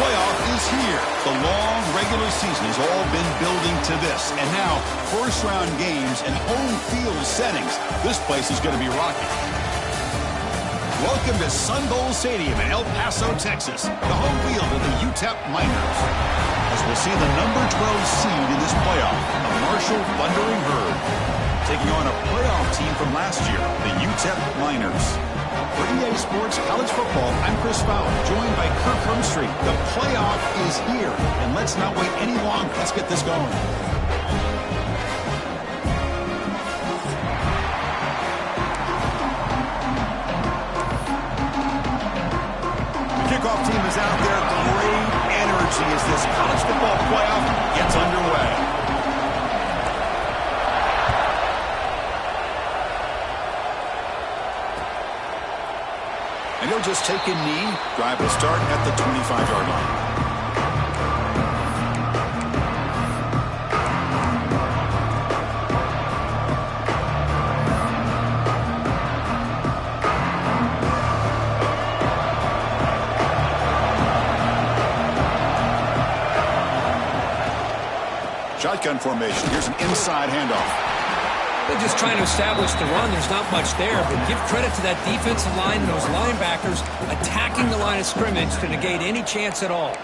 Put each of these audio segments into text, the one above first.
playoff is here. The long regular season has all been building to this. And now, first-round games and home field settings. This place is going to be rocking. Welcome to Sun Bowl Stadium in El Paso, Texas, the home field of the UTEP Miners. As we'll see the number 12 seed in this playoff, the Marshall Thundering Herd, taking on a playoff team from last year, the UTEP Miners. For EA Sports College Football, I'm Chris Fowler, joined by Kirk Hermstreet. The playoff is here, and let's not wait any longer. Let's get this going. Kickoff team is out there. Great energy as this college football playoff gets underway. And he'll just take a knee. Drive will start at the 25-yard line. Shotgun formation. Here's an inside handoff. They're just trying to establish the run. There's not much there, but give credit to that defensive line and those linebackers attacking the line of scrimmage to negate any chance at all.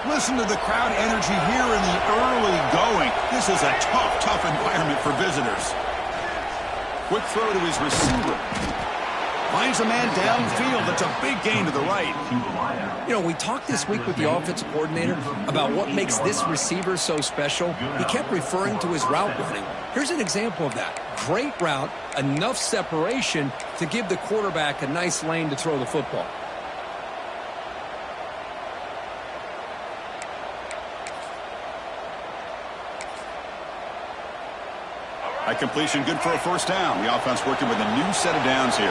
Listen to the crowd energy here in the early going. This is a tough environment for visitors. Quick throw to his receiver. Finds a man downfield. That's a big gain to the right. You know, we talked this week with the offensive coordinator about what makes this receiver so special. He kept referring to his route running. Here's an example of that. Great route, enough separation to give the quarterback a nice lane to throw the football. High completion, good for a first down. The offense working with a new set of downs here.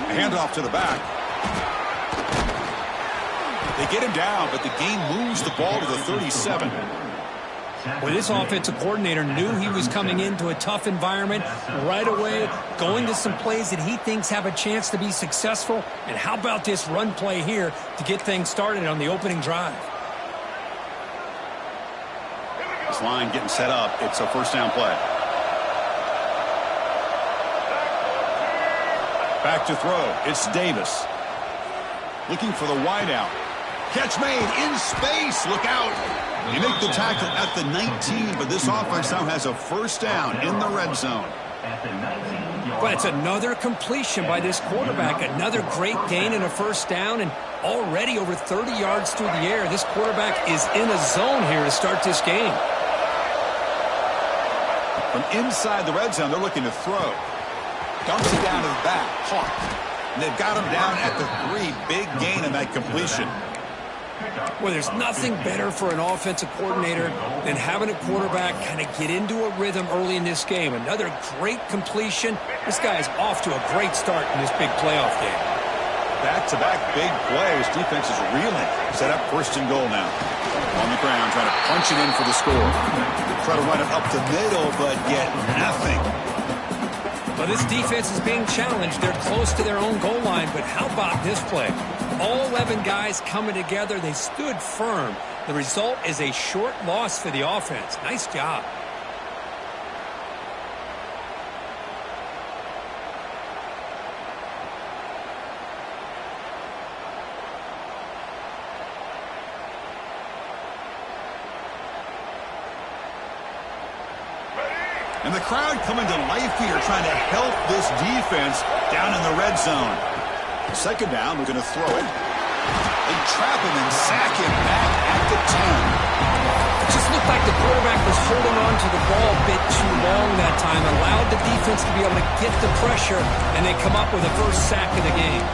A handoff to the back. They get him down, but the game moves the ball to the 37. Well, this offensive coordinator knew he was coming into a tough environment right away, going to some plays that he thinks have a chance to be successful. And how about this run play here to get things started on the opening drive? This line getting set up. It's a first down play. Back to throw. It's Davis. Looking for the wideout. Catch made in space. Look out. You make the tackle at the 19, but this offense now has a first down in the red zone. But it's another completion by this quarterback. Another great gain and a first down, and already over 30 yards through the air. This quarterback is in a zone here to start this game. From inside the red zone, they're looking to throw. Dumps it down to the back. Hawk. And they've got him down at the 3. Big gain in that completion. Well, there's nothing better for an offensive coordinator than having a quarterback kind of get into a rhythm early in this game. Another great completion. This guy is off to a great start in this big playoff game. Back-to-back big plays. Defense is reeling. Set up first and goal now. On the ground, trying to punch it in for the score. Try to run it up the middle, but get nothing. Well, this defense is being challenged. They're close to their own goal line, but how about this play? All 11 guys coming together. They stood firm. The result is a short loss for the offense. Nice job. And the crowd coming to life here, trying to help this defense down in the red zone. Second down, we're going to throw it. They trap him and sack him back at the 10. It just looked like the quarterback was holding on to the ball a bit too long that time, allowed the defense to be able to get the pressure, and they come up with a first sack of the game.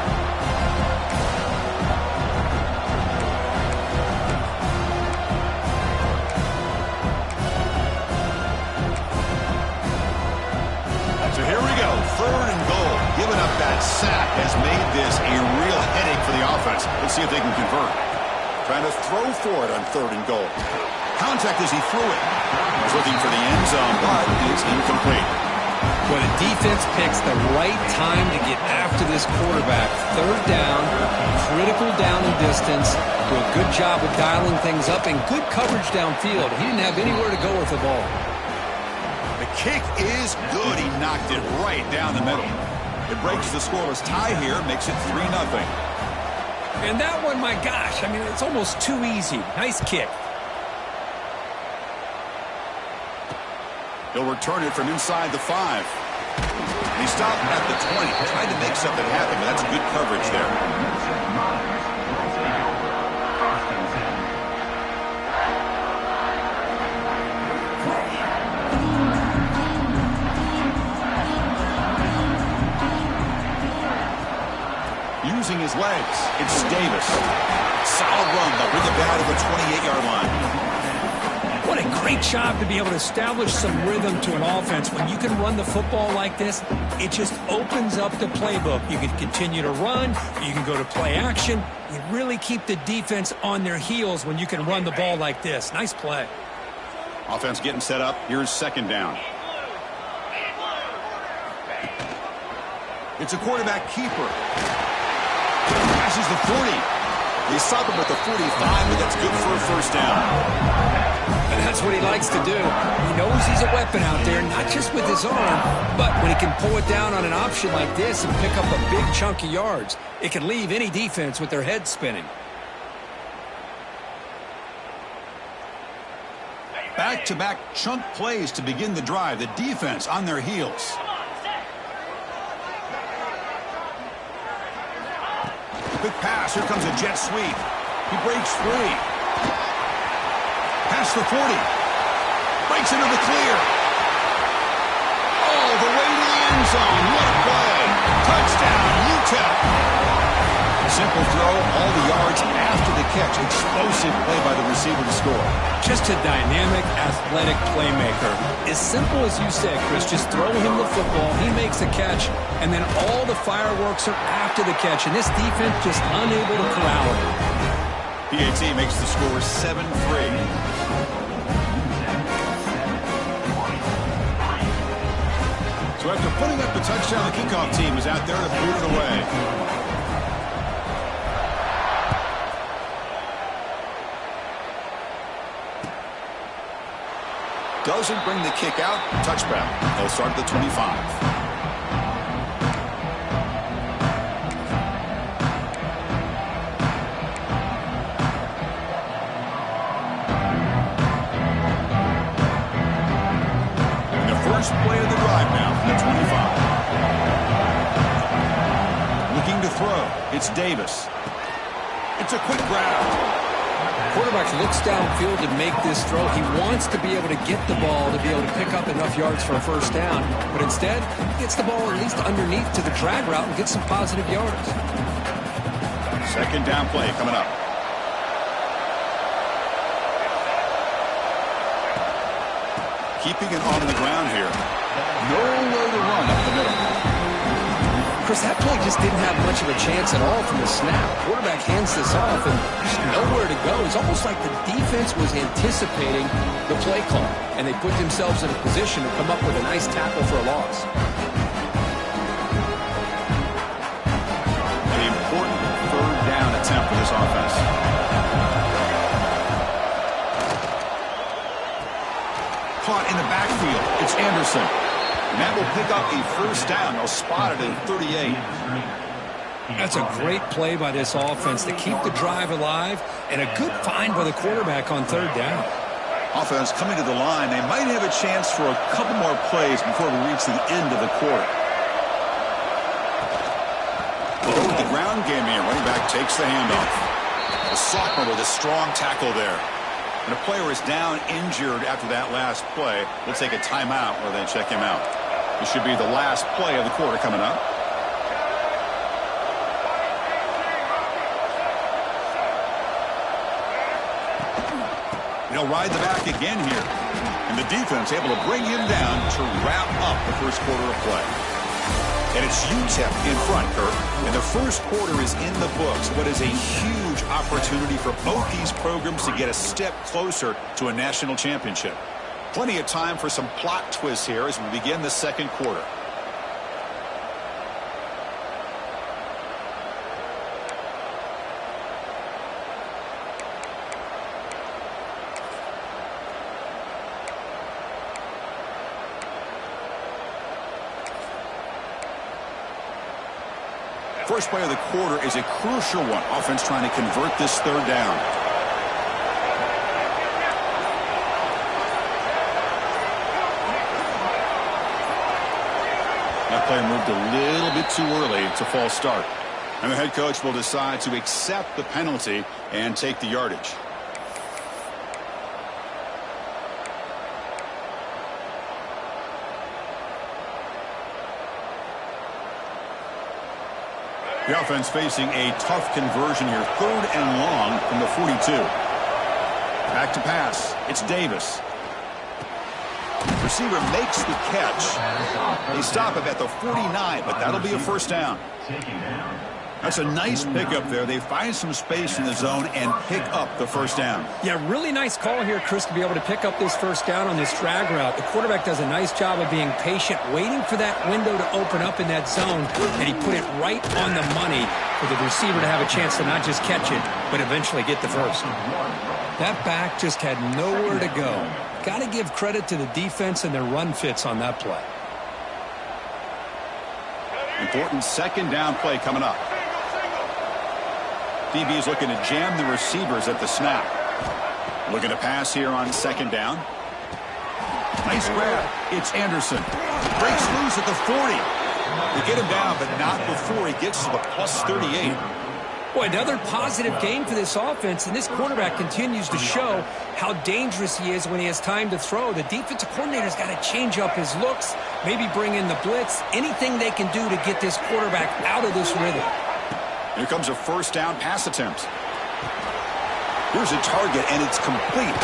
Trying to throw for it on 3rd and goal. Contact as he threw it. He's looking for the end zone, but it's incomplete. Well, the defense picks the right time to get after this quarterback. 3rd down, critical down and distance. Do a good job of dialing things up and good coverage downfield. He didn't have anywhere to go with the ball. The kick is good. He knocked it right down the middle. It breaks the scoreless tie here, makes it 3-0. And that one, my gosh, I mean, it's almost too easy. Nice kick. He'll return it from inside the 5. He stopped at the 20, tried to make something happen, but that's good coverage there. Using his legs, it's Davis. Solid run, but with the bat at the 28-yard line. What a great job to be able to establish some rhythm to an offense. When you can run the football like this, it just opens up the playbook. You can continue to run. You can go to play action. You really keep the defense on their heels when you can run the ball like this. Nice play. Offense getting set up. Here's 2nd down. It's a quarterback keeper. Passes the 40. They stop him at the 45, but that's good for a 1st down. And that's what he likes to do. He knows he's a weapon out there, not just with his arm, but when he can pull it down on an option like this and pick up a big chunk of yards, it can leave any defense with their head spinning. Back-to-back chunk plays to begin the drive. The defense on their heels. Quick pass. Here comes a jet sweep. He breaks free. Past the 40. Breaks into the clear. All the way to the end zone. What a play. Touchdown, UTEP. Simple throw. All the yards after the catch. Explosive play by the receiver to score. Just a dynamic, athletic playmaker. As simple as you said, Chris, just throw him the football, he makes a catch, and then all the fireworks are after the catch, and this defense just unable to corral it. PAT makes the score 7-3. So after putting up the touchdown, the kickoff team is out there to boot it away. Doesn't bring the kick out. Touchback. They'll start at the 25. First play of the drive now from the 25. Looking to throw. It's Davis. It's a quick grab. Quarterback looks downfield to make this throw. He wants to be able to get the ball to be able to pick up enough yards for a 1st down. But instead, he gets the ball at least underneath to the drag route and gets some positive yards. 2nd down play coming up. Keeping it on the ground here. Nowhere to run up the middle. Chris, that play just didn't have much of a chance at all from the snap. Quarterback hands this off and just nowhere to go. It's almost like the defense was anticipating the play call, and they put themselves in a position to come up with a nice tackle for a loss. An important 3rd down attempt for this offense. Caught in the backfield. It's Anderson. And that will pick up a 1st down. They'll spot it at 38. That's a great play by this offense to keep the drive alive, and a good find by the quarterback on 3rd down. Offense coming to the line. They might have a chance for a couple more plays before we reach the end of the quarter. We'll go with the ground game here. Running back takes the handoff. The sophomore with a strong tackle there. When a player is down injured after that last play, we'll take a timeout or then check him out. This should be the last play of the quarter coming up. He'll ride the back again here. And the defense able to bring him down to wrap up the 1st quarter of play. And it's UTEP in front, Kurt. And the first quarter is in the books. What is a huge opportunity for both these programs to get a step closer to a national championship. Plenty of time for some plot twists here as we begin the second quarter. First play of the quarter is a crucial one. Offense trying to convert this third down. That player moved a little bit too early. It's a false start. And the head coach will decide to accept the penalty and take the yardage. The offense facing a tough conversion here. 3rd and long from the 42. Back to pass. It's Davis. Receiver makes the catch. They stop him at the 49, but that'll be a first down. That's a nice pickup there. They find some space in the zone and pick up the first down. Yeah, really nice call here, Chris, to be able to pick up this first down on this drag route. The quarterback does a nice job of being patient, waiting for that window to open up in that zone, and he put it right on the money for the receiver to have a chance to not just catch it, but eventually get the first. That back just had nowhere to go. Got to give credit to the defense and their run fits on that play. Important second down play coming up. DB is looking to jam the receivers at the snap. Looking to pass here on second down. Nice grab. It's Anderson. Breaks loose at the 40. They get him down, but not before he gets to the plus 38. Boy, another positive game for this offense, and this quarterback continues to show how dangerous he is when he has time to throw. The defensive coordinator's got to change up his looks, maybe bring in the blitz, anything they can do to get this quarterback out of this rhythm. Here comes a first down pass attempt. Here's a target, and it's complete.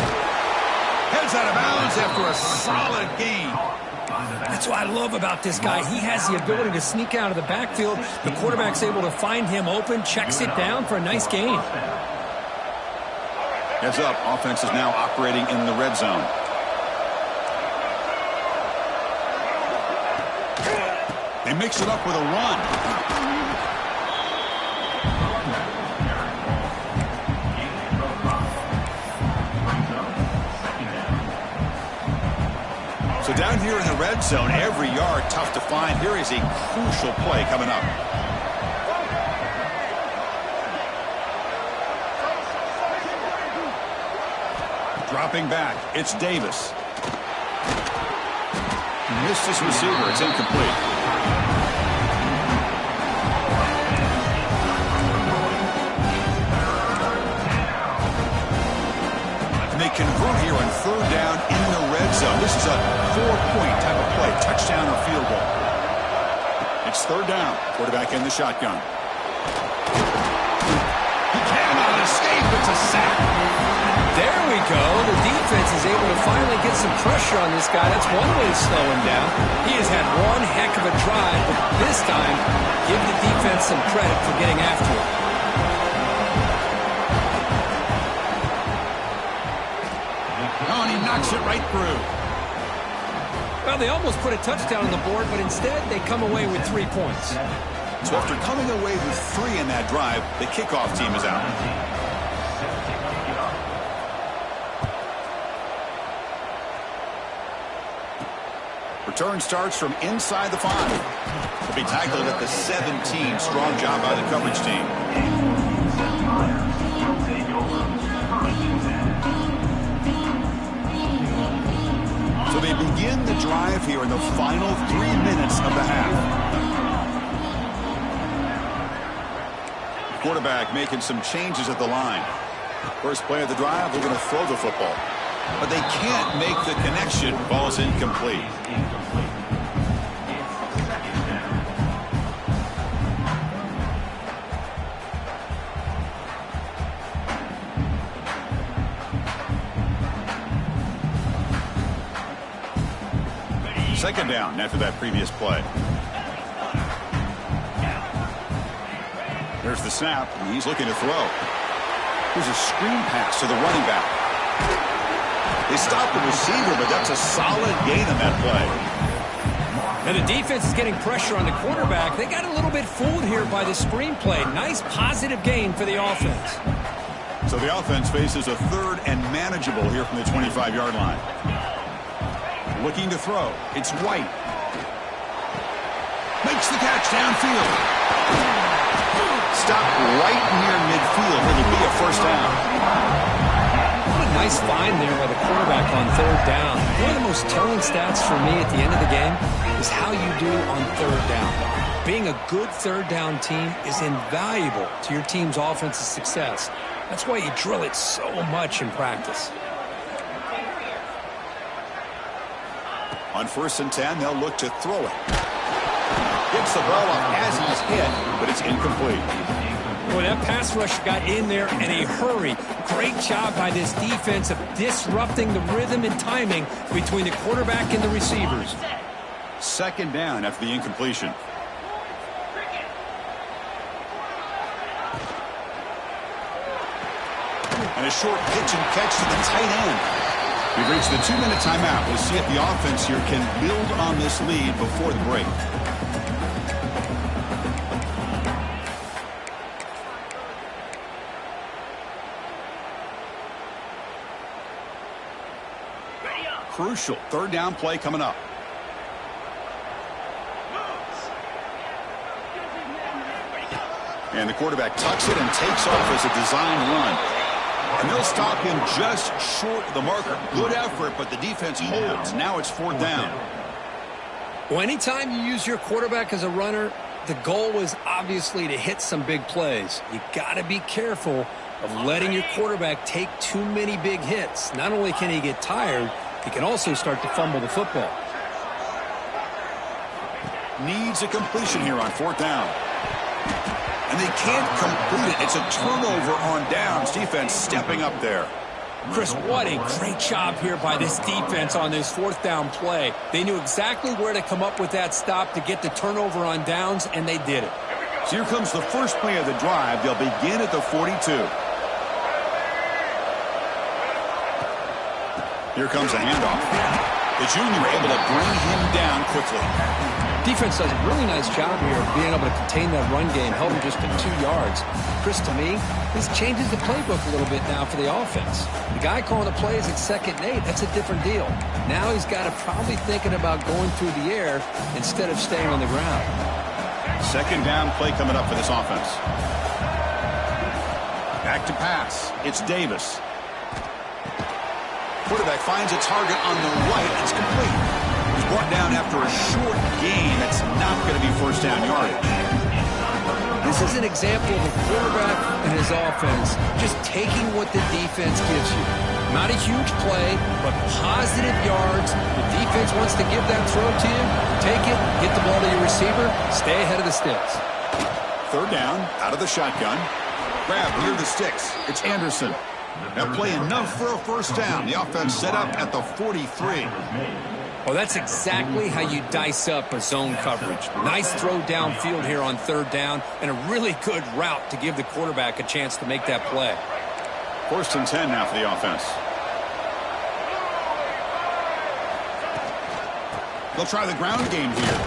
Heads out of bounds after a solid gain. That's what I love about this guy. He has the ability to sneak out of the backfield. The quarterback's able to find him open, checks it down for a nice gain. Heads up, offense is now operating in the red zone. They mix it up with a run. So down here in the red zone, every yard tough to find. Here is a crucial play coming up. Dropping back, it's Davis. Missed his receiver, it's incomplete. They convert here on third down in the red zone. This is a 4-point type of play, touchdown or field goal. It's third down. Quarterback in the shotgun. He cannot escape. It's a sack. There we go. The defense is able to finally get some pressure on this guy. That's one way to slow him down. He has had one heck of a drive, but this time, give the defense some credit for getting after it. Oh, and he knocks it right through. Well, they almost put a touchdown on the board, but instead they come away with 3 points. So after coming away with 3 in that drive, the kickoff team is out. Return starts from inside the 5. He'll be tackled at the 17. Strong job by the coverage team. So they begin the drive here in the final 3 minutes of the half. Quarterback making some changes at the line. First play of the drive, we're going to throw the football. But they can't make the connection. Ball's incomplete. Second down after that previous play. There's the snap, and he's looking to throw. Here's a screen pass to the running back. They stopped the receiver, but that's a solid gain on that play. And the defense is getting pressure on the quarterback. They got a little bit fooled here by the screenplay. Nice positive gain for the offense. So the offense faces a third and manageable here from the 25-yard line. Looking to throw. It's White. Makes the catch downfield. Stopped right near midfield. It'll be a first down. What a nice find there by the quarterback on third down. One of the most telling stats for me at the end of the game is how you do on third down. Being a good third down team is invaluable to your team's offensive success. That's why you drill it so much in practice. On 1st and 10, they'll look to throw it. Gets the ball off as he's hit, but it's incomplete. Boy, that pass rush got in there in a hurry. Great job by this defense of disrupting the rhythm and timing between the quarterback and the receivers. 2nd down after the incompletion. And a short pitch and catch to the tight end. We've reached the 2-minute timeout. We'll see if the offense here can build on this lead before the break. Crucial 3rd down play coming up. And the quarterback tucks it and takes off as a design run. And they'll stop him just short of the marker. Good effort, but the defense holds. Now it's 4th down. Well, anytime you use your quarterback as a runner, the goal is obviously to hit some big plays. You got to be careful of letting your quarterback take too many big hits. Not only can he get tired, he can also start to fumble the football. Needs a completion here on 4th down. And they can't complete it. It's a turnover on downs. Defense stepping up there. Chris, what a great job here by this defense on this 4th down play. They knew exactly where to come up with that stop to get the turnover on downs, and they did it. So here comes the first play of the drive. They'll begin at the 42. Here comes a handoff. The junior able to bring him down quickly. Defense does a really nice job here of being able to contain that run game, held him just to 2 yards. Chris, to me, this changes the playbook a little bit now for the offense. The guy calling the plays at 2nd and 8, that's a different deal. Now he's got to probably thinking about going through the air instead of staying on the ground. 2nd down play coming up for this offense. Back to pass. It's Davis. Quarterback finds a target on the right. It's complete. He's brought down after a short gain. That's not going to be 1st down yardage. This is an example of a quarterback and his offense just taking what the defense gives you. Not a huge play, but positive yards. The defense wants to give that throw to you. Take it, get the ball to your receiver, stay ahead of the sticks. 3rd down, out of the shotgun. Grab near the sticks. It's Anderson. That play enough for a 1st down. The offense set up at the 43. Well, that's exactly how you dice up a zone coverage. Nice throw downfield here on 3rd down, and a really good route to give the quarterback a chance to make that play. 1st and 10 now for the offense. They'll try the ground game here.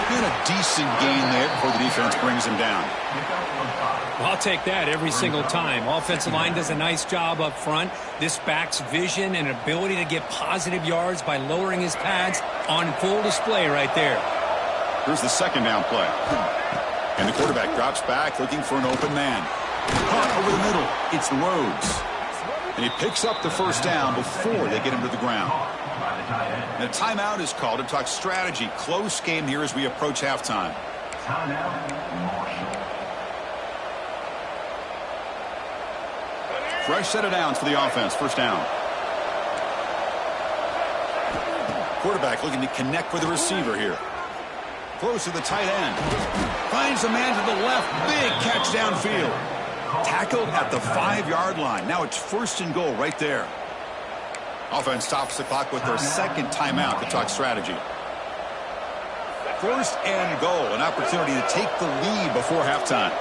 And a decent gain there before the defense brings him down. Well, I'll take that every single time. Offensive line does a nice job up front. This back's vision and ability to get positive yards by lowering his pads on full display right there. Here's the 2nd down play. And the quarterback drops back looking for an open man. Caught over the middle. It's Rhodes. And he picks up the 1st down before they get him to the ground. And a timeout is called to talk strategy. Close game here as we approach halftime. Fresh set of downs for the offense. 1st down. Quarterback looking to connect with the receiver here. Close to the tight end. Finds a man to the left. Big catch downfield. Tackled at the 5-yard line. Now it's 1st and goal right there. Offense stops the clock with their 2nd timeout to talk strategy. 1st and goal. An opportunity to take the lead before halftime.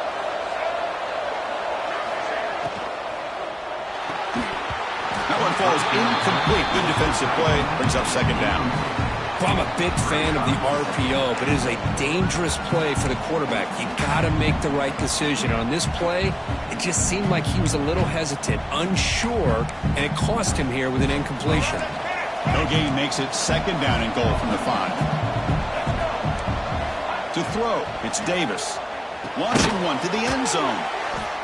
That one falls incomplete. Good defensive play. Brings up second down. Well, I'm a big fan of the RPO, but it is a dangerous play for the quarterback. You got to make the right decision. On this play, it just seemed like he was a little hesitant, unsure, and it cost him here with an incompletion. No gain makes it second down and goal from the 5. To throw, it's Davis. Launching one to the end zone.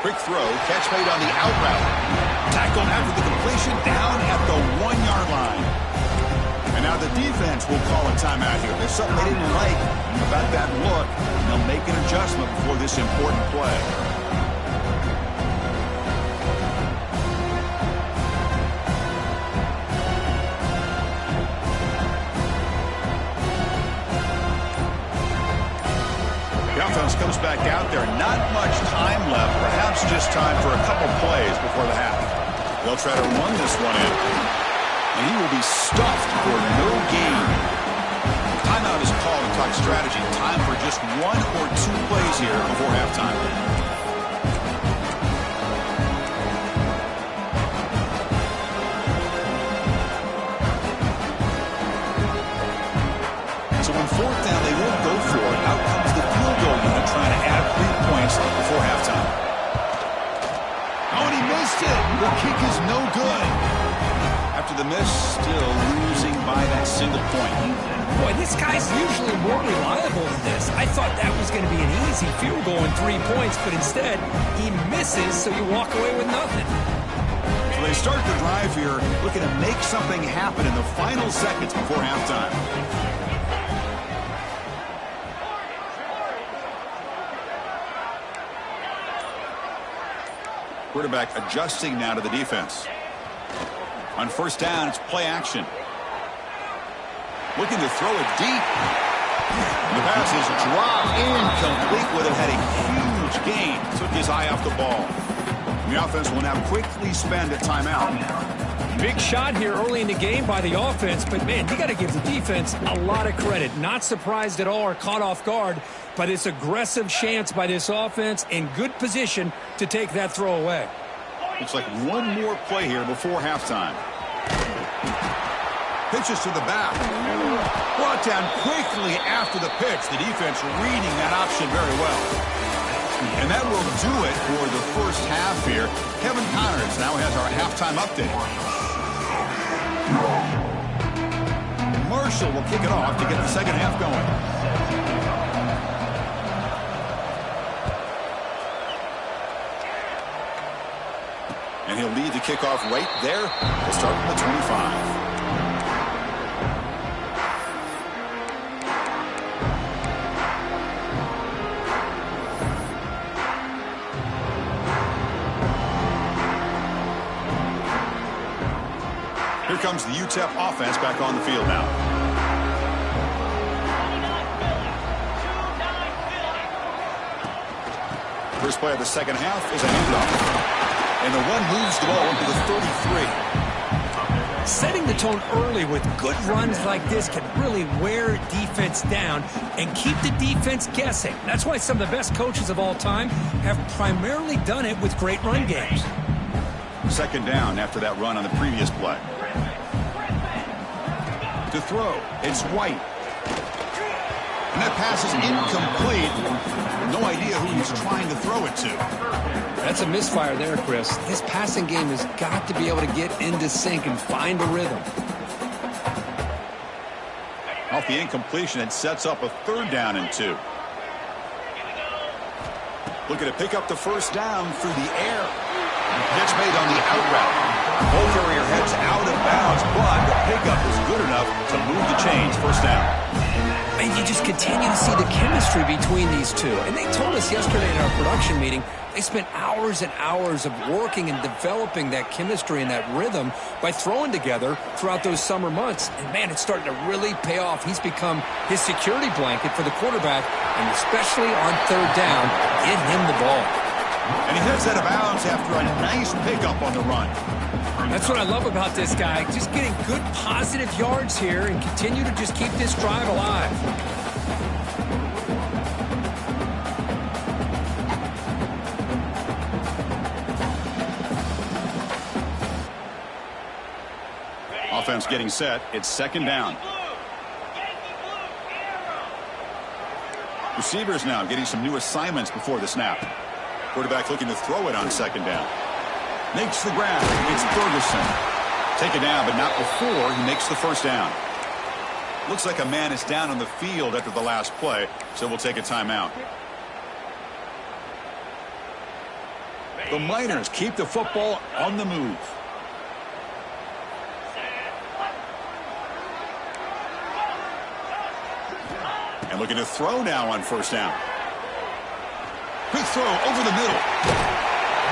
Quick throw, catch made on the out route. Tackled after the completion, down at the 1-yard line. And now the defense will call a timeout here. There's something they didn't like about that look, and they'll make an adjustment before this important play. Offense comes back out there. Not much time left. Perhaps just time for a couple plays before the half. They'll try to run this one in. And he will be stuffed for no gain. Timeout is called to talk strategy. Time for just 1 or 2 plays here before halftime. So on 4th down, they won't go for it. Out comes the field goal unit trying to add 3 points before halftime. Oh, and he missed it. The kick is no good. After the miss, still losing by that single point. Boy, this guy's usually more reliable than this. I thought that was going to be an easy field goal and 3 points, but instead, he misses, so you walk away with nothing. So they start the drive here, looking to make something happen in the final seconds before halftime. Quarterback adjusting now to the defense. On 1st down, it's play action. Looking to throw it deep. The pass is dropped incomplete. Would have had a huge gain. Took his eye off the ball. The offense will now quickly spend a timeout. Big shot here early in the game by the offense, but man, you got to give the defense a lot of credit. Not surprised at all or caught off guard by this aggressive chance by this offense in good position to take that throw away. Looks like one more play here before halftime. Pitches to the back. Brought down quickly after the pitch. The defense reading that option very well. And that will do it for the first half here. Kevin Connors now has our halftime update. Marshall will kick it off to get the second half going. And he'll lead the kickoff right there. We'll start from the 25. Here comes the UTEP offense back on the field now. First play of the second half is a handoff. And the one moves the ball into the 33. Setting the tone early with good runs like this can really wear defense down and keep the defense guessing. That's why some of the best coaches of all time have primarily done it with great run games. Second down after that run on the previous play. To throw, it's White. And that pass is incomplete. No idea who he's trying to throw it to. That's a misfire there, Chris. His passing game has got to be able to get into sync and find a rhythm. Off the incompletion, it sets up a 3rd down and 2. Looking to pick up the first down through the air. Catch made on the out route. Ball carrier heads out of bounds, but the pickup is good enough to move the chains. First down. And you just continue to see the chemistry between these two. And they told us yesterday in our production meeting, they spent hours and hours of working and developing that chemistry and that rhythm by throwing together throughout those summer months. And, man, it's starting to really pay off. He's become his security blanket for the quarterback, and especially on 3rd down, get him the ball. And he heads out of bounds after a nice pickup on the run. That's what I love about this guy. Just getting good positive yards here and continue to just keep this drive alive. Offense getting set. It's second down. Receivers now getting some new assignments before the snap. Quarterback looking to throw it on second down. Makes the grab. It's Ferguson. Take it down, but not before he makes the first down. Looks like a man is down on the field after the last play, so we'll take a timeout. The Miners keep the football on the move. And looking to throw now on first down. Quick throw over the middle.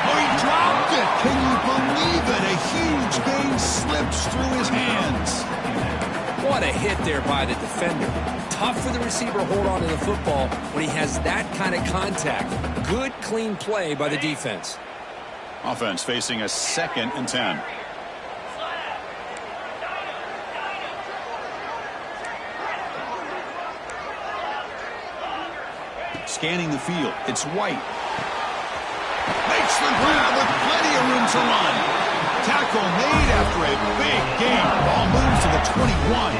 Oh, he dropped it. Can you believe it? A huge gain slips through his hands. What a hit there by the defender. Tough for the receiver to hold on to the football when he has that kind of contact. Good, clean play by the defense. Offense facing a 2nd and 10. Scanning the field. It's White. Makes the grab with plenty of room to run. Tackle made after a big gain. Ball moves to the 21.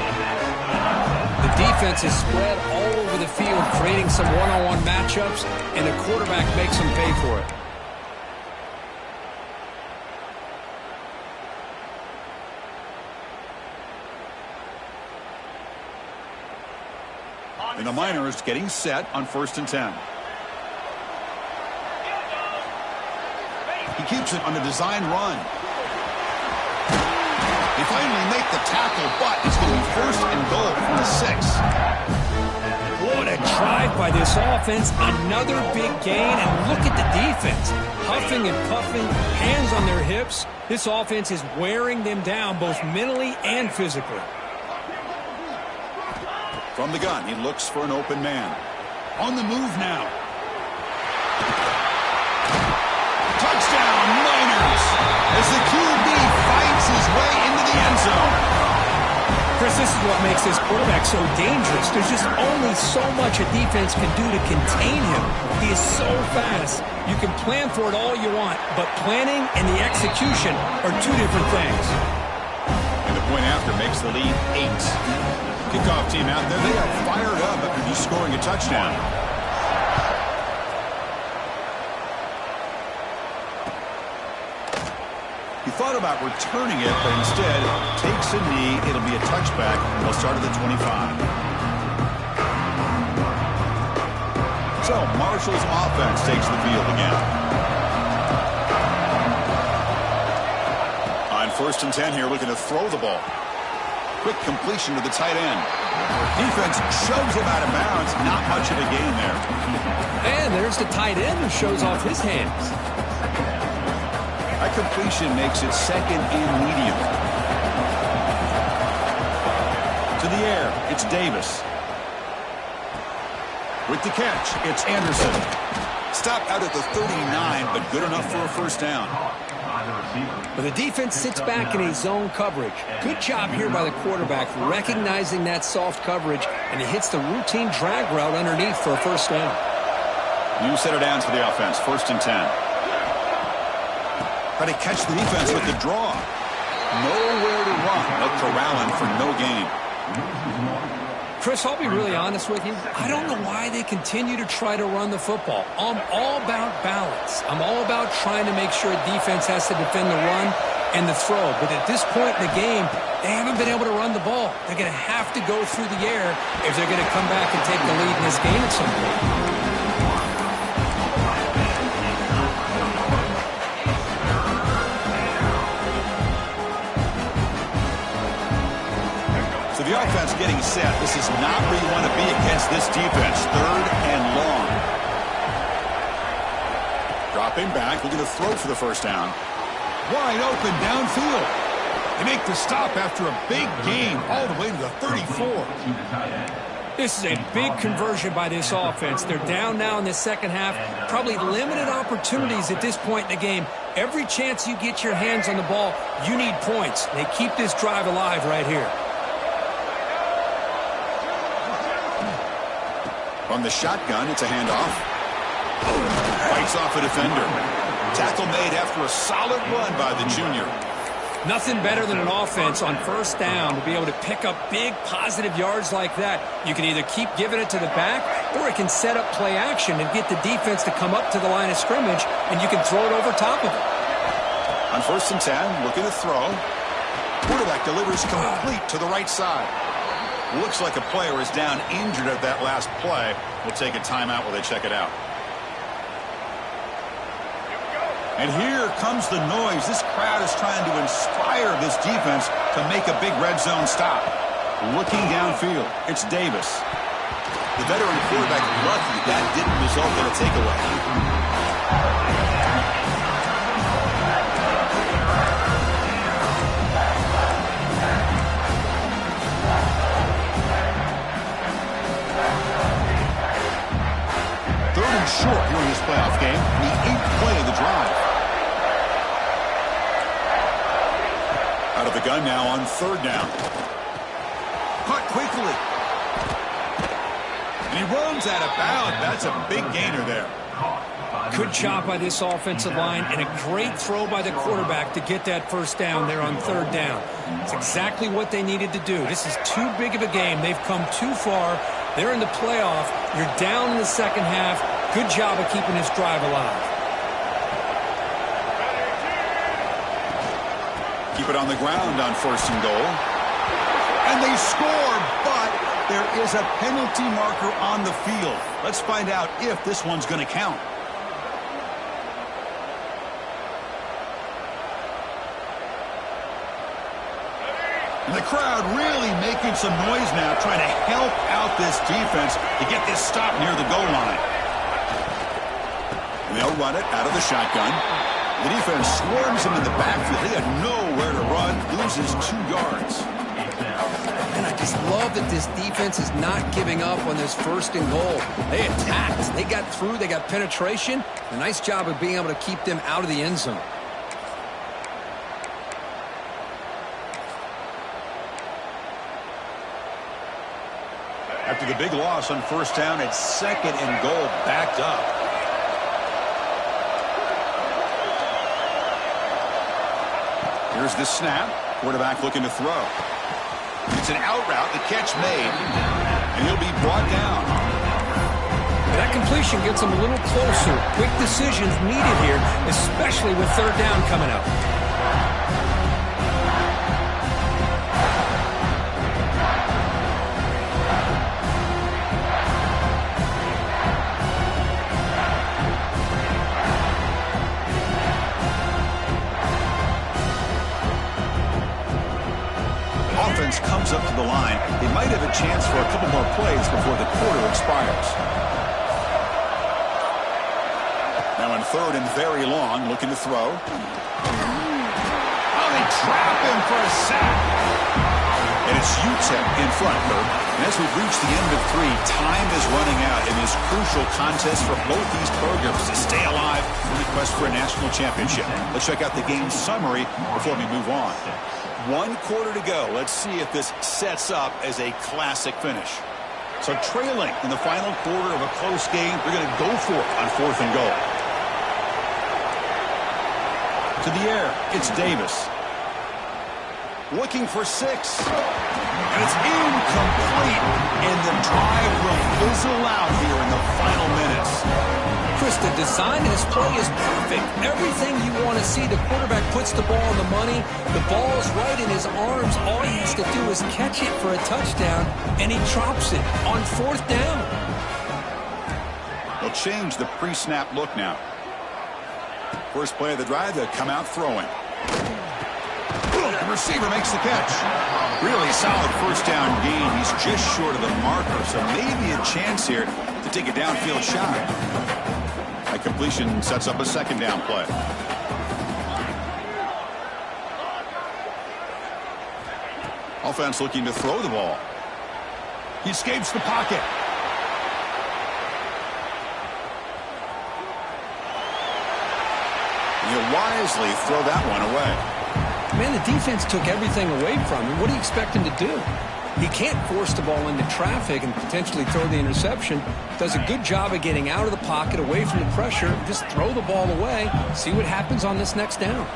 The defense is spread all over the field, creating some one-on-one matchups, and the quarterback makes them pay for it. And the Miners getting set on 1st and 10. He keeps it on a design run. They finally make the tackle, but it's going to be 1st and goal from the 6. What a drive by this offense. Another big gain, and look at the defense. Huffing and puffing, hands on their hips. This offense is wearing them down both mentally and physically. From the gun, he looks for an open man. On the move now. Touchdown, Miners! As the QB fights his way into the end zone. Chris, this is what makes this quarterback so dangerous. There's just only so much a defense can do to contain him. He is so fast. You can plan for it all you want, but planning and the execution are two different things. And the point after makes the lead 8. Kickoff team out there, they are fired up after just scoring a touchdown. He thought about returning it, but instead takes a knee. It'll be a touchback, and they'll start at the 25. So Marshall's offense takes the field again. On 1st and 10 here, looking to throw the ball. Quick completion to the tight end. Defense shoves him out of bounds. Not much of a gain there. And there's the tight end who shows off his hands. That completion makes it 2nd and medium. To the air, it's Davis. With the catch, it's Anderson. Stopped out at the 39, but good enough for a first down. But the defense sits back in a zone coverage. Good job here by the quarterback, recognizing that soft coverage, and he hits the routine drag route underneath for a first down. New set of downs for the offense, 1st and 10. Try to catch the defense with the draw. Nowhere to run. They'll corral him for no gain. Chris, I'll be really honest with you. I don't know why they continue to try to run the football. I'm all about balance. I'm all about trying to make sure defense has to defend the run and the throw. But at this point in the game, they haven't been able to run the ball. They're going to have to go through the air if they're going to come back and take the lead in this game at some point. The offense getting set. This is not where you want to be against this defense. 3rd and long. Dropping back, looking to throw for the first down. Wide open downfield. They make the stop after a big gain all the way to the 34. This is a big conversion by this offense. They're down now in the second half. Probably limited opportunities at this point in the game. Every chance you get your hands on the ball, you need points. They keep this drive alive right here. On the shotgun, it's a handoff. Fights off a defender. Tackle made after a solid run by the junior. Nothing better than an offense on first down to be able to pick up big positive yards like that. You can either keep giving it to the back, or it can set up play action and get the defense to come up to the line of scrimmage, and you can throw it over top of it. On 1st and 10, looking to throw. Quarterback delivers complete to the right side. Looks like a player is down injured at that last play. We'll take a timeout while they check it out. And here comes the noise. This crowd is trying to inspire this defense to make a big red zone stop. Looking downfield, it's Davis. The veteran quarterback lucky that didn't result in a takeaway. Short here in this playoff game, the 8th play of the drive. Out of the gun now on 3rd down. Caught quickly. And he runs out of bounds. That's a big gainer there. Good job by this offensive line, and a great throw by the quarterback to get that first down there on 3rd down. It's exactly what they needed to do. This is too big of a game. They've come too far. They're in the playoff. You're down in the second half. Good job of keeping this drive alive. Keep it on the ground on 1st and goal. And they score, but there is a penalty marker on the field. Let's find out if this one's going to count. And the crowd really making some noise now, trying to help out this defense to get this stop near the goal line. And they'll run it out of the shotgun. The defense swarms him in the backfield. They had nowhere to run. Loses 2 yards. And I just love that this defense is not giving up on this 1st and goal. They attacked. They got through. They got penetration. A nice job of being able to keep them out of the end zone. After the big loss on 1st down, it's 2nd and goal, backed up. Here's the snap. Quarterback looking to throw. It's an out route. The catch made. And he'll be brought down. That completion gets them a little closer. Quick decisions needed here, especially with 3rd down coming up. Comes up to the line. They might have a chance for a couple more plays before the quarter expires. Now on 3rd and very long, looking to throw. Oh, they trap him for a sack. And it's UTEP in front, Herb. And as we've reached the end of 3, time is running out in this crucial contest for both these programs to stay alive in the quest for a national championship. Let's check out the game summary before we move on. 1 quarter to go. Let's see if this sets up as a classic finish. So trailing in the final quarter of a close game, they're going to go for it on 4th and goal. To the air, it's Davis. Looking for 6. And it's incomplete. And the drive will fizzle out here in the final minutes. Chris, the design of this play is perfect. Everything you want to see. The quarterback puts the ball on the money. The ball's right in his arms. All he has to do is catch it for a touchdown, and he drops it on 4th down. They'll change the pre-snap look now. First play of the drive, they'll come out throwing. The receiver makes the catch. Really solid 1st down gain. He's just short of the marker, so maybe a chance here to take a downfield shot. That completion sets up a 2nd down play. Offense looking to throw the ball. He escapes the pocket. He'll wisely throw that one away. Man, the defense took everything away from him. What do you expect him to do? He can't force the ball into traffic and potentially throw the interception. Does a good job of getting out of the pocket, away from the pressure. Just throw the ball away. See what happens on this next down.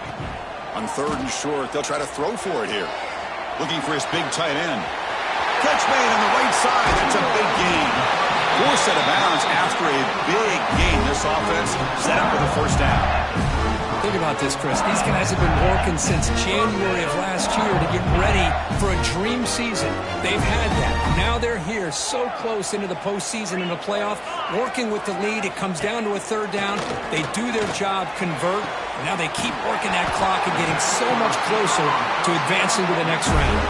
On 3rd and short, they'll try to throw for it here. Looking for his big tight end. Catch made on the right side. That's a big gain. Forced out of bounds after a big gain. This offense set up with a first down. Think about this, Chris. These guys have been working since January of last year to get ready for a dream season. They've had that. Now they're here so close into the postseason and the playoff, working with the lead. It comes down to a 3rd down. They do their job, convert, and now they keep working that clock and getting so much closer to advancing to the next round.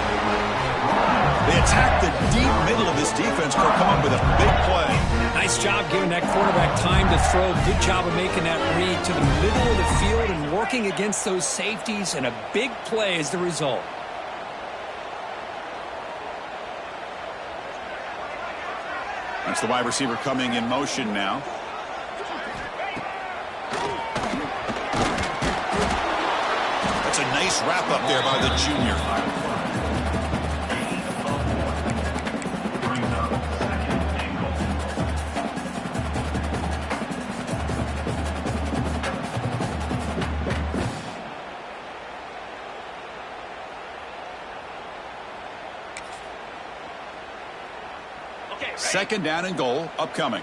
They attack the deep middle of this defense, come up with a big play. Nice job giving that quarterback time to throw. Good job of making that read to the middle of the field and working against those safeties, and a big play is the result. That's the wide receiver coming in motion now. That's a nice wrap up there by the junior. Second down and goal upcoming.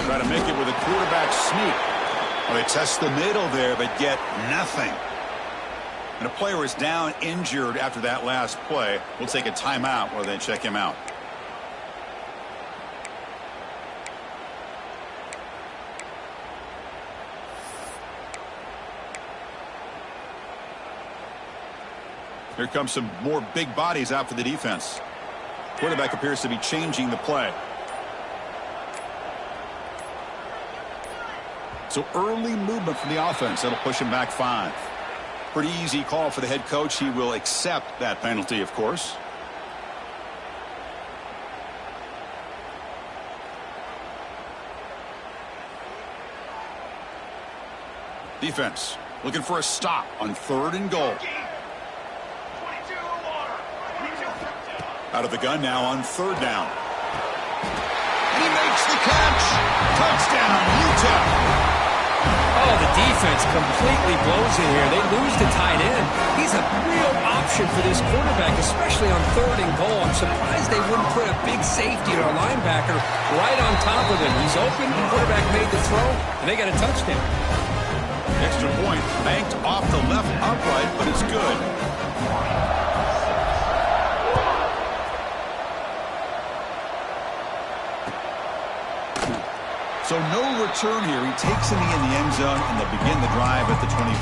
Try to make it with a quarterback sneak. Well, they test the middle there, but get nothing. And a player is down injured after that last play. We'll take a timeout while they check him out. Here comes some more big bodies out for the defense. Quarterback appears to be changing the play. So early movement from the offense. That'll push him back 5. Pretty easy call for the head coach. He will accept that penalty, of course. Defense looking for a stop on 3rd and goal. Out of the gun now on 3rd down. And he makes the catch. Touchdown, Utah. Oh, the defense completely blows it here. They lose the tight end. He's a real option for this quarterback, especially on 3rd and goal. I'm surprised they wouldn't put a big safety or a linebacker right on top of him. He's open. The quarterback made the throw, and they got a touchdown. Extra point banked off the left upright, but it's good. So no return here. He takes in the end zone, and they'll begin the drive at the 25.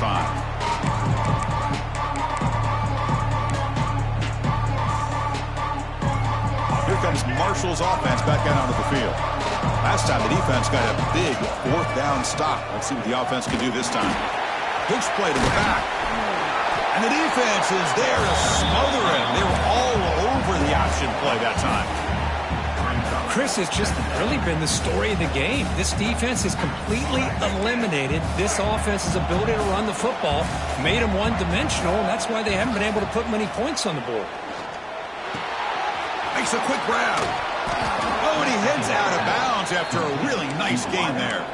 Here comes Marshall's offense back out onto the field. Last time the defense got a big 4th down stop. Let's see what the offense can do this time. Pitch play to the back. And the defense is there to smother him. They were all over the option play that time. Chris, has just really been the story of the game. This defense has completely eliminated this offense's ability to run the football, made them one-dimensional, and that's why they haven't been able to put many points on the board. Makes a quick grab. Oh, and he heads out of bounds after a really nice gain there.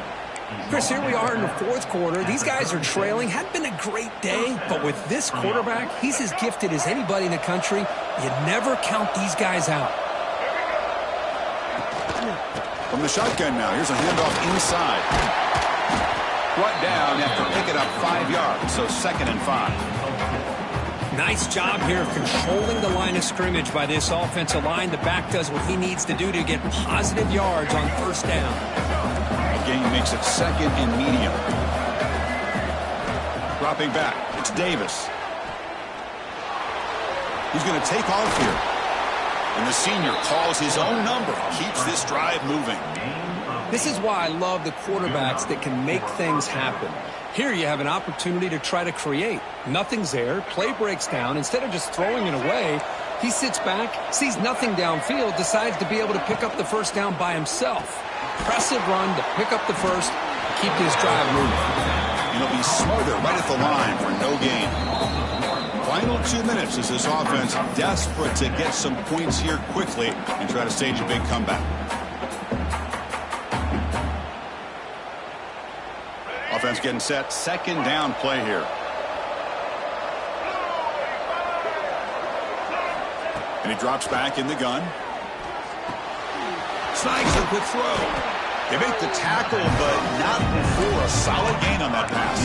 Chris, here we are in the 4th quarter. These guys are trailing. Hadn't been a great day, but with this quarterback, he's as gifted as anybody in the country. You never count these guys out. From the shotgun now, here's a handoff inside. Brought down after picking up 5 yards, so 2nd and 5. Nice job here of controlling the line of scrimmage by this offensive line. The back does what he needs to do to get positive yards on 1st down. The gain makes it 2nd and medium. Dropping back, it's Davis. He's going to take off here. And the senior calls his own number, keeps this drive moving. This is why I love the quarterbacks that can make things happen. Here you have an opportunity to try to create. Nothing's there, play breaks down. Instead of just throwing it away, he sits back, sees nothing downfield, decides to be able to pick up the 1st down by himself. Impressive run to pick up the 1st, keep this drive moving. and he'll be smothered right at the line for no gain. Final 2 minutes as this offense desperate to get some points here quickly and try to stage a big comeback. Offense getting set. Second down play here. And he drops back in the gun. Snags a quick throw. They make the tackle, but not before a solid gain on that pass.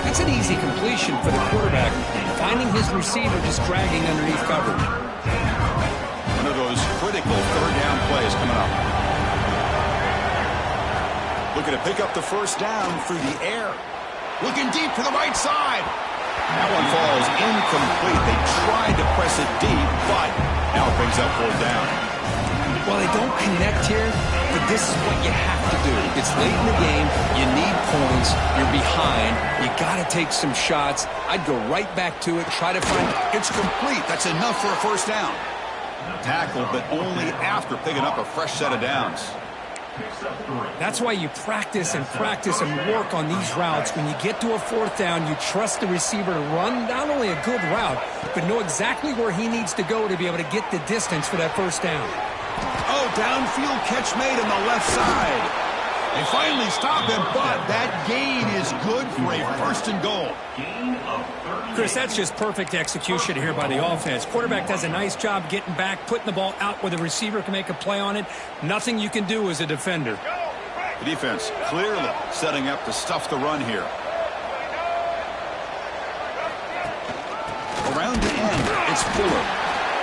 That's an easy completion for the quarterback, finding his receiver just dragging underneath coverage. One of those critical third down plays coming up. Looking to pick up the first down through the air. Looking deep to the right side. That one falls incomplete. They tried to press it deep, but now it brings up fourth down. Well, they don't connect here, but this is what you have to do. It's late in the game. You need points. You're behind. You got to take some shots. I'd go right back to it, try to find... It's complete. That's enough for a first down. Tackle, but only after picking up a fresh set of downs. That's why you practice and work on these routes. When you get to a fourth down, you trust the receiver to run not only a good route, but know exactly where he needs to go to be able to get the distance for that first down. Oh, downfield catch made on the left side. They finally stop him, but that gain is good for a first and goal. Chris, that's just perfect execution here by the offense. Quarterback does a nice job getting back, putting the ball out where the receiver can make a play on it. Nothing you can do as a defender. The defense clearly setting up to stuff the run here. Around the end, it's Fuller.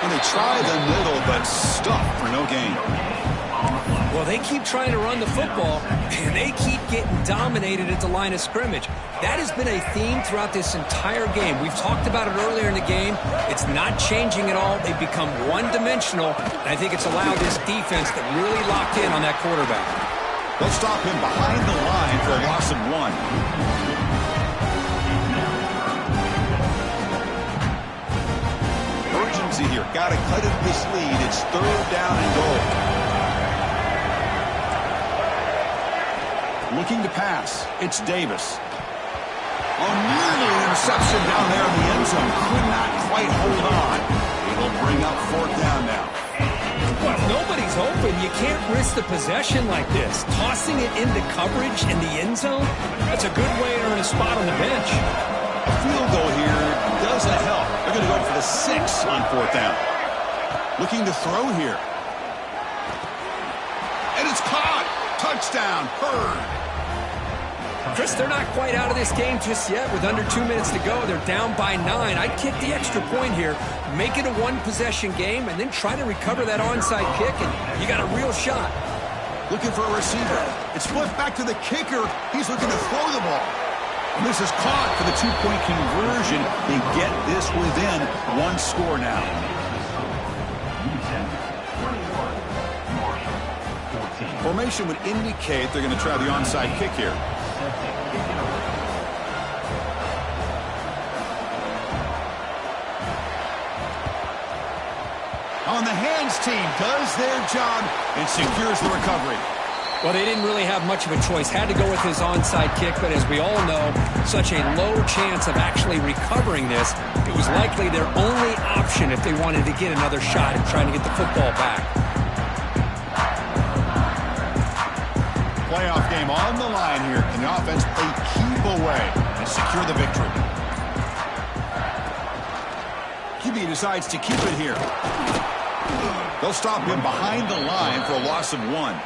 And they try the middle, but stuffed for no gain. Well, they keep trying to run the football, and they keep getting dominated at the line of scrimmage. That has been a theme throughout this entire game. We've talked about it earlier in the game. It's not changing at all. They've become one-dimensional, and I think it's allowed this defense to really lock in on that quarterback. They'll stop him behind the line for a loss of 1. Here. Got to cut it this lead. It's third down and goal. Looking to pass. It's Davis. Oh, nearly an interception down there in the end zone. Could not quite hold on. It'll bring up fourth down now. Well, if nobody's open, you can't risk the possession like this. Tossing it into coverage in the end zone, that's a good way to earn a spot on the bench. A field goal here doesn't help. They're going to go for the 6 on fourth down. Looking to throw here. And it's caught. Touchdown, Hurd. Chris, they're not quite out of this game just yet. With under 2 minutes to go, they're down by 9. I'd kick the extra point here, make it a one-possession game, and then try to recover that onside kick, and you got a real shot. Looking for a receiver. It's flipped back to the kicker. He's looking to throw the ball. And this is caught for the two-point conversion. They get this within one score now. Formation would indicate they're going to try the onside kick here. On the hands team does their job and secures the recovery. Well, they didn't really have much of a choice. Had to go with his onside kick, but as we all know, such a low chance of actually recovering this. It was likely their only option if they wanted to get another shot at trying to get the football back. Playoff game on the line here, and the offense play keep away and secure the victory. QB decides to keep it here. They'll stop him behind the line for a loss of 1.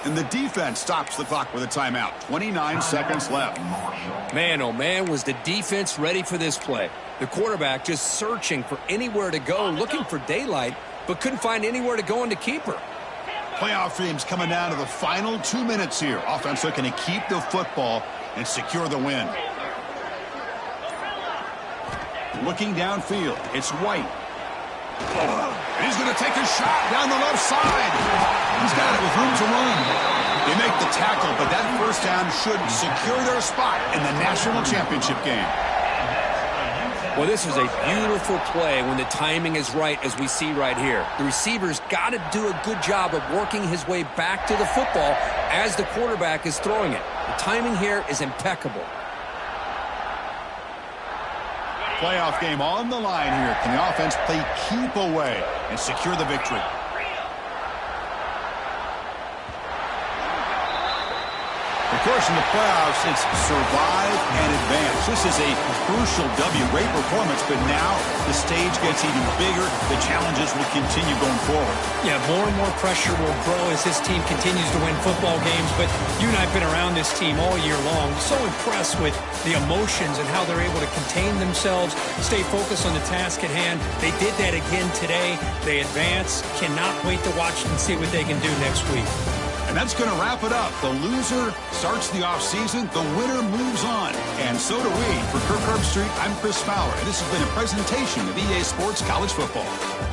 And the defense stops the clock with a timeout. 29 seconds left. Man, oh man, was the defense ready for this play. The quarterback just searching for anywhere to go, looking for daylight, but couldn't find anywhere to go in the keeper. Playoff teams coming down to the final 2 minutes here. Offense looking to keep the football and secure the win. Looking downfield, it's White. And he's going to take a shot down the left side. He's got it with room to run. They make the tackle, but that first down should secure their spot in the national championship game. Well, this is a beautiful play when the timing is right, as we see right here. The receiver's got to do a good job of working his way back to the football as the quarterback is throwing it. The timing here is impeccable. Playoff game on the line here. Can the offense play keep away and secure the victory? Of course, in the playoffs, it's survive and advance. This is a crucial W. Great performance, but now the stage gets even bigger. The challenges will continue going forward. Yeah, more and more pressure will grow as this team continues to win football games. But you and I have been around this team all year long. So impressed with the emotions and how they're able to contain themselves, stay focused on the task at hand. They did that again today. They advance. Cannot wait to watch and see what they can do next week. And that's going to wrap it up. The loser starts the offseason. The winner moves on. And so do we. For Kirk Herbstreit, I'm Chris Fowler. And this has been a presentation of EA Sports College Football.